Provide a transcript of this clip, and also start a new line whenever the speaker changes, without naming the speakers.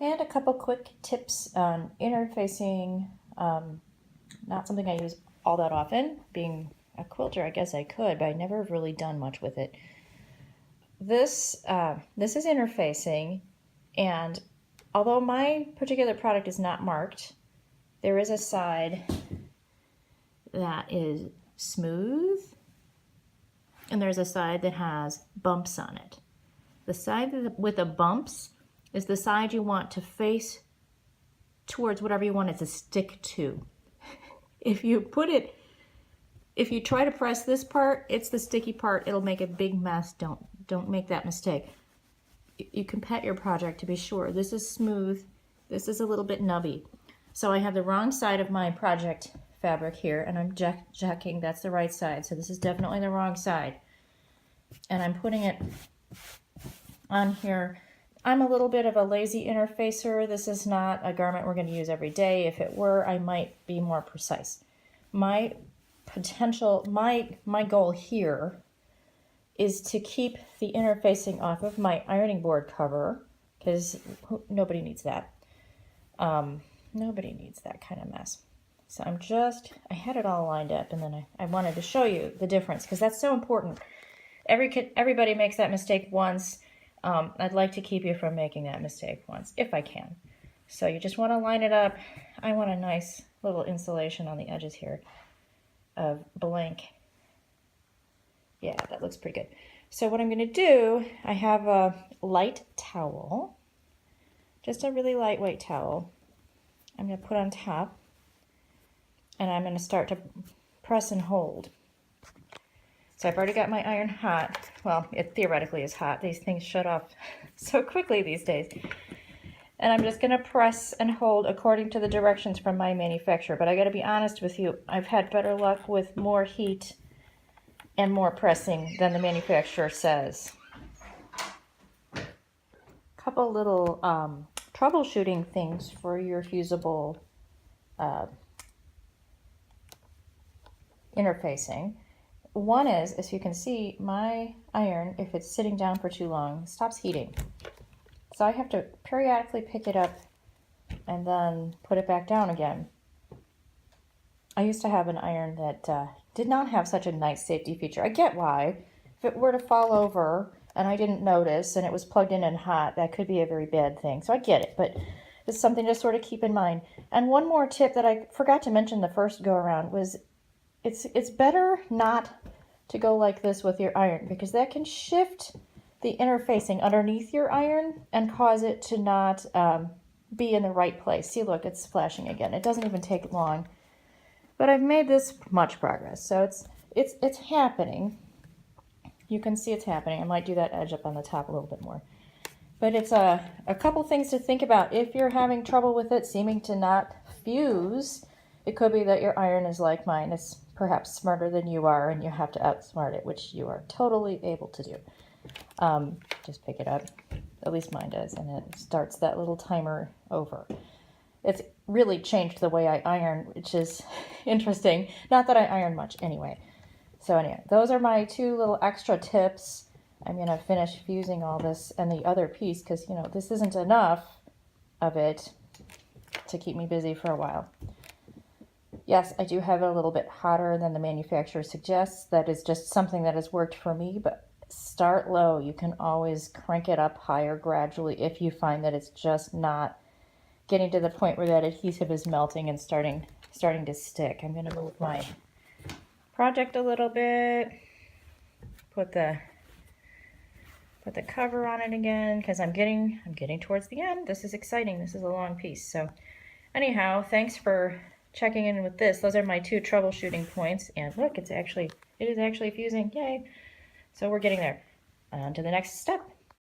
And a couple quick tips on interfacing. Not something I use all that often. Being a quilter, I guess I could, but I never have really done much with it. This is interfacing, and although my particular product is not marked, there is a side that is smooth, and there's a side that has bumps on it. The side with the bumps is the side you want to face towards whatever you want it to stick to. If you try to press this part, it's the sticky part. It'll make a big mess. Don't make that mistake. You can pet your project to be sure. This is smooth. This is a little bit nubby. So I have the wrong side of my project fabric here, and I'm checking that's the right side. So this is definitely the wrong side. And I'm putting it on here. I'm a little bit of a lazy interfacer. This is not a garment we're going to use every day. If it were, I might be more precise. My goal here is to keep the interfacing off of my ironing board cover, because nobody needs that. Nobody needs that kind of mess. So I had it all lined up, and then I wanted to show you the difference, because that's so important. Everybody makes that mistake once. I'd like to keep you from making that mistake once, if I can. So you just want to line it up. I want a nice little insulation on the edges here of blank. Yeah, that looks pretty good. So what I'm going to do, I have a light towel, just a really lightweight towel. I'm going to put on top, and I'm going to start to press and hold. So I've already got my iron hot. Well, it theoretically is hot. These things shut off so quickly these days. And I'm just going to press and hold according to the directions from my manufacturer. But I got to be honest with you, I've had better luck with more heat and more pressing than the manufacturer says. Couple little troubleshooting things for your fusible interfacing. One is, as you can see, my iron, if it's sitting down for too long, stops heating. So I have to periodically pick it up and then put it back down again. I used to have an iron that did not have such a nice safety feature. I get why. If it were to fall over and I didn't notice and it was plugged in and hot, that could be a very bad thing. So I get it, but it's something to sort of keep in mind. And one more tip that I forgot to mention the first go around was it's better not to go like this with your iron, because that can shift the interfacing underneath your iron and cause it to not be in the right place. See, look, it's splashing again. It doesn't even take long. But I've made this much progress, so it's happening. You can see it's happening. I might do that edge up on the top a little bit more. But it's a couple things to think about. If you're having trouble with it seeming to not fuse, it could be that your iron is like mine. It's perhaps smarter than you are, and you have to outsmart it, which you are totally able to do. Just pick it up. At least mine does, and it starts that little timer over. It's really changed the way I iron, which is interesting. Not that I iron much anyway. So anyway, those are my two little extra tips. I'm going to finish fusing all this and the other piece, because, you know, this isn't enough of it to keep me busy for a while. Yes, I do have it a little bit hotter than the manufacturer suggests. That is just something that has worked for me, but start low. You can always crank it up higher gradually if you find that it's just not getting to the point where that adhesive is melting and starting to stick. I'm going to move my project a little bit, put the cover on it again, because I'm getting towards the end. This is exciting. This is a long piece. So anyhow, thanks for checking in with this. Those are my two troubleshooting points, and look, it is actually fusing. Yay! So we're getting there. On to the next step.